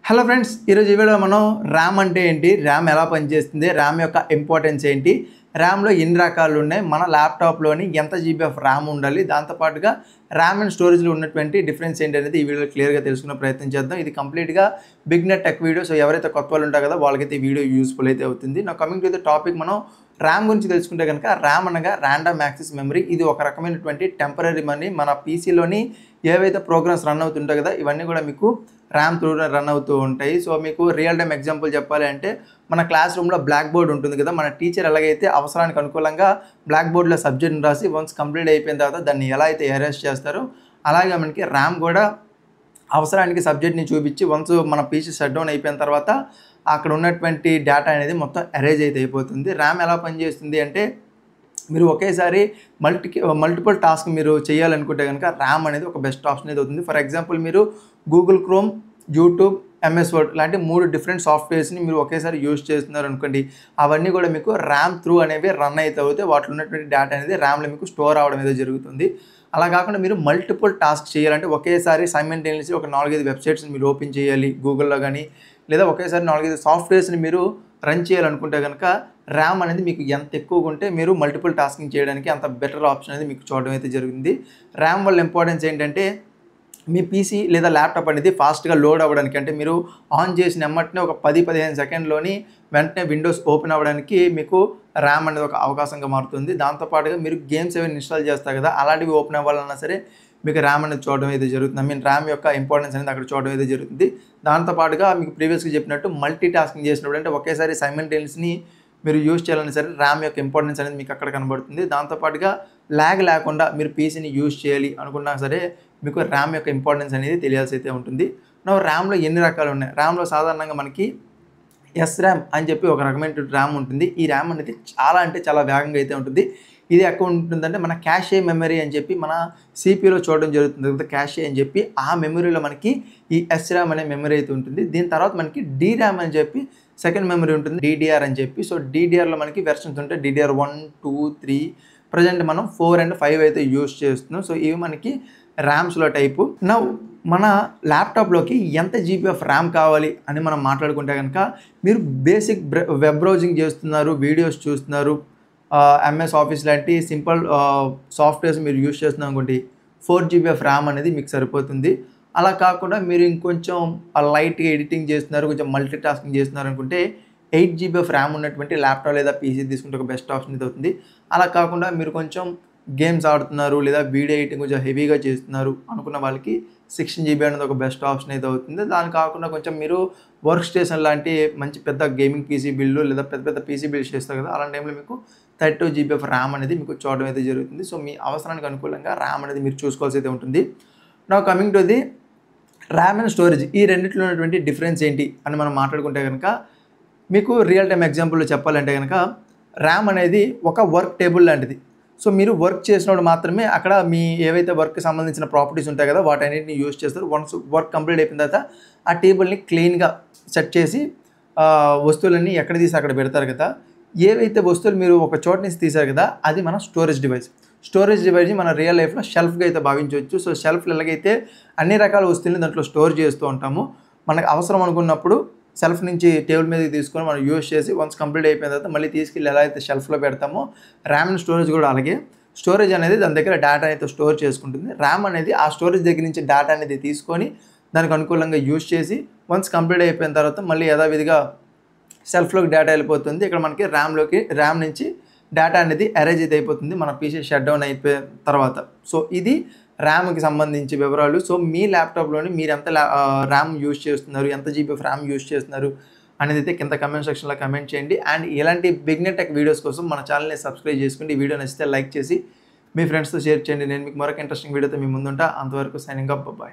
Hello friends, ఈరోజు ఈ వీడియోలో మనం ర్యామ్ అంటే ఏంటి, ర్యామ్ ఎలా పనిచేస్తుంది, ర్యామ్ యొక్క ఇంపార్టెన్స్ ఏంటి, ర్యామ్లో ఎన్ని రకాలు ఉన్నాయి, మన ల్యాప్టాప్లోని ఎంత జీబీ ఆఫ్ ర్యామ్ ఉండాలి, దాంతోపాటుగా ర్యామ్ అండ్ స్టోరేజ్లో ఉన్నటువంటి డిఫరెన్స్ ఏంటి అనేది ఈ వీడియోలో క్లియర్గా తెలుసుకునే ప్రయత్నం చేద్దాం. ఇది కంప్లీట్గా బిగినర్ టెక్ వీడియో. సో ఎవరైతే కొత్త వాళ్ళు ఉంటారో కదా వాళ్ళకైతే ఈ వీడియో యూస్ఫుల్ అయితే అవుతుంది. నా కమింగ్ టు ద టాపిక్, మనం ర్యామ్ గురించి తెలుసుకుంటే కనుక ర్యామ్ అనగా ర్యాండమ్ యాక్సెస్ మెమరీ. ఇది ఒక రకమైనటువంటి టెంపరీ మనీ. మన పీసీలోని ఏవైతే ప్రోగ్రామ్స్ రన్ అవుతుంటాయి కదా ఇవన్నీ కూడా మీకు ర్యామ్ త్రూ రన్ అవుతూ ఉంటాయి. సో మీకు రియల్ టైమ్ ఎగ్జాంపుల్ చెప్పాలి అంటే, మన క్లాస్ రూమ్లో బ్లాక్ బోర్డ్ ఉంటుంది కదా, మన టీచర్ ఎలాగైతే అవసరానికి అనుకూలంగా బ్లాక్ బోర్డ్లో సబ్జెక్ట్ని రాసి వన్స్ కంప్లీట్ అయిపోయిన తర్వాత దాన్ని ఎలా అయితే ఎరేజ్ చేస్తారో, అలాగే మనకి ర్యామ్ కూడా అవసరానికి సబ్జెక్ట్ని చూపించి వన్స్ మన పీసీ షట్ డౌన్ అయిపోయిన తర్వాత అక్కడ ఉన్నటువంటి డేటా అనేది మొత్తం ఎరేజ్ అయితే అయిపోతుంది. ర్యామ్ ఎలా పనిచేస్తుంది అంటే, మీరు ఒకేసారి మల్టిపుల్ టాస్క్ మీరు చేయాలనుకుంటే కనుక ర్యామ్ అనేది ఒక బెస్ట్ ఆప్షన్ అయితే అవుతుంది. ఫర్ ఎగ్జాంపుల్, మీరు Google chrome, YouTube, MS word లాంటి 3 డిఫరెంట్ సాఫ్ట్వేర్స్ని మీరు ఒకేసారి యూజ్ చేస్తున్నారు అనుకోండి, అవన్నీ కూడా మీకు ర్యామ్ త్రూ అనేవి రన్ అయితే అవుతాయి. వాటిలో ఉన్నటువంటి డేటా అనేది ర్యామ్లో మీకు స్టోర్ అవడం అయితే జరుగుతుంది. అలా కాకుండా మీరు మల్టిపుల్ టాస్క్ చేయాలంటే ఒకేసారి సైమల్టేనియస్లీ ఒక 4-5 వెబ్సైట్స్ని మీరు ఓపెన్ చేయాలి గూగుల్లో కానీ, లేదా ఒకేసారి 4-5 సాఫ్ట్వేర్స్ని మీరు రన్ చేయాలనుకుంటే కనుక ర్యామ్ అనేది మీకు ఎంత ఎక్కువగా ఉంటే మీరు మల్టిపుల్ టాస్కింగ్ చేయడానికి అంత బెటర్ ఆప్షన్ అనేది మీకు చూడడం అయితే జరుగుతుంది. ర్యామ్ వల్ల ఇంపార్టెన్స్ ఏంటంటే, మీ పీసీ లేదా ల్యాప్టాప్ అనేది ఫాస్ట్గా లోడ్ అవ్వడానికి, అంటే మీరు ఆన్ చేసిన వెంటనే ఒక 10-15 సెకండ్లోని వెంటనే విండోస్ ఓపెన్ అవ్వడానికి మీకు ర్యామ్ అనేది ఒక అవకాశంగా మారుతుంది. దాంతోపాటుగా మీరు గేమ్స్ ఏమైనా ఇన్స్టాల్ చేస్తారు కదా, అలాంటివి ఓపెన్ అవ్వాలన్నా సరే మీకు ర్యామ్ అనేది చూడడం అయితే జరుగుతుంది. ఐ మీన్ ర్యామ్ యొక్క ఇంపార్టెన్స్ అనేది అక్కడ చూడడం అయితే జరుగుతుంది. దాంతోపాటుగా మీకు ప్రీవియస్గా చెప్పినట్టు మల్టీ టాస్కింగ్ చేసినప్పుడు, అంటే ఒకేసారి సైమల్టేనియస్ని మీరు యూజ్ చేయాలన్నా సరే ర్యామ్ యొక్క ఇంపార్టెన్స్ అనేది మీకు అక్కడ కనబడుతుంది. దాంతోపాటుగా ల్యాగ్ లేకుండా మీరు పీసీని యూజ్ చేయాలి అనుకున్నా సరే మీకు ర్యామ్ యొక్క ఇంపార్టెన్స్ అనేది తెలియాల్సి అయితే ఉంటుంది. ర్యామ్లో ఎన్ని రకాలు ఉన్నాయి? ర్యామ్లో సాధారణంగా మనకి SRAM అని చెప్పి ఒక రకమైన ర్యామ్ ఉంటుంది. ఈ ర్యామ్ అనేది చాలా అంటే చాలా వేగంగా అయితే ఉంటుంది. ఇది ఎక్కడ ఉంటుందంటే, మన క్యాషే మెమరీ అని చెప్పి మన సిపియూలో చూడడం జరుగుతుంది కదా, క్యాషే అని చెప్పి ఆ మెమరీలో మనకి ఈ SRAM అనే మెమరీ అయితే ఉంటుంది. దీని తర్వాత మనకి DRAM అని చెప్పి సెకండ్ మెమరీ ఉంటుంది, DDR అని చెప్పి. సో DDRలో మనకి వెర్షన్స్ ఉంటాయి, DDR 1, 2, 3. ప్రజెంట్ మనం 4 and 5 అయితే యూజ్ చేస్తున్నాం. సో ఇవి మనకి ర్యామ్స్లో టైపు. మన ల్యాప్టాప్లోకి ఎంత జీబీ ఆఫ్ ర్యామ్ కావాలి అని మనం మాట్లాడుకుంటే కనుక, మీరు బేసిక్ వెబ్ బ్రౌజింగ్ చేస్తున్నారు, వీడియోస్ చూస్తున్నారు, ఎంఎస్ ఆఫీస్ లాంటి సింపుల్ సాఫ్ట్వేర్స్ మీరు యూజ్ చేస్తున్నారు అనుకోండి, 4 GB ఆఫ్ ర్యామ్ అనేది మీకు సరిపోతుంది. అలా కాకుండా మీరు ఇంకొంచెం లైట్గా ఎడిటింగ్ చేస్తున్నారు, కొంచెం మల్టీ టాస్కింగ్ చేస్తున్నారు అనుకుంటే 8 GB ఆఫ్ ర్యామ్ ఉన్నటువంటి ల్యాప్టాప్ లేదా పీసీ తీసుకుంటే ఒక బెస్ట్ ఆప్షన్ ఇది అవుతుంది. అలా కాకుండా మీరు కొంచెం గేమ్స్ ఆడుతున్నారు లేదా వీడియో ఎడిటింగ్ కొంచెం హెవీగా చేస్తున్నారు అనుకున్న వాళ్ళకి 16 GB అనేది ఒక బెస్ట్ ఆప్షన్ అయితే అవుతుంది. దాని కాకుండా కొంచెం మీరు వర్క్ స్టేషన్ లాంటి మంచి పెద్ద గేమింగ్ పీసీ బిల్డ్ లేదా పెద్ద పెద్ద పీసీ బిల్డ్ చేస్తారు కదా, అలాంటి టైంలో మీకు 32 GB ఆఫ్ ర్యామ్ అనేది మీకు చూడడం అయితే జరుగుతుంది. సో మీ అవసరానికి అనుకూలంగా ర్యామ్ అనేది మీరు చూసుకోవాల్సి అయితే ఉంటుంది. Coming to the RAM and storage, ఈ రెండింటిలో ఉన్నటువంటి డిఫరెన్స్ ఏంటి అని మనం మాట్లాడుకుంటే కనుక, మీకు రియల్ టైమ్ ఎగ్జాంపుల్లో చెప్పాలంటే కనుక, ర్యామ్ అనేది ఒక వర్క్ టేబుల్ లాంటిది. సో మీరు వర్క్ చేసినప్పుడు మాత్రమే అక్కడ మీ ఏవైతే వర్క్కి సంబంధించిన ప్రాపర్టీస్ ఉంటాయి కదా వాటన్నిటిని యూజ్ చేస్తారు. వన్స్ వర్క్ కంప్లీట్ అయిపోయిన తర్వాత ఆ టేబుల్ని క్లీన్గా సెట్ చేసి వస్తువులన్నీ ఎక్కడ తీసి అక్కడ పెడతారు కదా. ఏవైతే వస్తువులు మీరు ఒక చోట నుంచి తీశారు కదా, అది మన స్టోరేజ్ డివైస్. స్టోరేజ్ డివైస్ని మన రియల్ లైఫ్లో షెల్ఫ్గా అయితే భావించవచ్చు. సో షెల్ఫ్లు ఎలాగైతే అన్ని రకాల వస్తువుల్ని దాంట్లో స్టోర్ చేస్తూ ఉంటాము, మనకు అవసరం అనుకున్నప్పుడు షెల్ఫ్ నుంచి టేబుల్ మీదకి తీసుకొని మనం యూజ్ చేసి వన్స్ కంప్లీట్ అయిపోయిన తర్వాత మళ్ళీ తీసుకెళ్ళి ఎలా అయితే షెల్ఫ్లో పెడతామో, ర్యామ్ అండ్ స్టోరేజ్ కూడా అలాగే. స్టోరేజ్ అనేది దాని దగ్గర డేటా అయితే స్టోర్ చేసుకుంటుంది. ర్యామ్ అనేది ఆ స్టోరేజ్ దగ్గర నుంచి డేటా అనేది తీసుకొని దానికి అనుకూలంగా యూజ్ చేసి వన్స్ కంప్లీట్ అయిపోయిన తర్వాత మళ్ళీ యథావిధిగా షెల్ఫ్లోకి డేటా వెళ్ళిపోతుంది. ఇక్కడ మనకి ర్యామ్ నుంచి డేటా అనేది ఎరేజ్ అయితే అయిపోతుంది మన పీసీ షట్ డౌన్ అయిపోయిన తర్వాత. సో ఇది ర్యామ్కి సంబంధించి వివరాలు. సో మీ ల్యాప్టాప్లోని మీరు ఎంత ర్యామ్ యూజ్ చేస్తున్నారు, ఎంత జీబీ ఆఫ్ ర్యామ్ యూజ్ చేస్తున్నారు అనేది అయితే కింద కమెంట్ సెక్షన్లో కమెంట్ చేయండి. అండ్ ఇలాంటి బిగినర్ టెక్ వీడియోస్ కోసం మన ఛానల్ని సబ్స్క్రైబ్ చేసుకోండి. ఈ వీడియో నచ్చితే లైక్ చేసి మీ ఫ్రెండ్స్తో షేర్ చేయండి. నేను మీకు మరొక ఇంట్రెస్టింగ్ వీడియోతో మీ ముందుంటా. అంతవరకు సైనింగ్ అప్, బాయ్.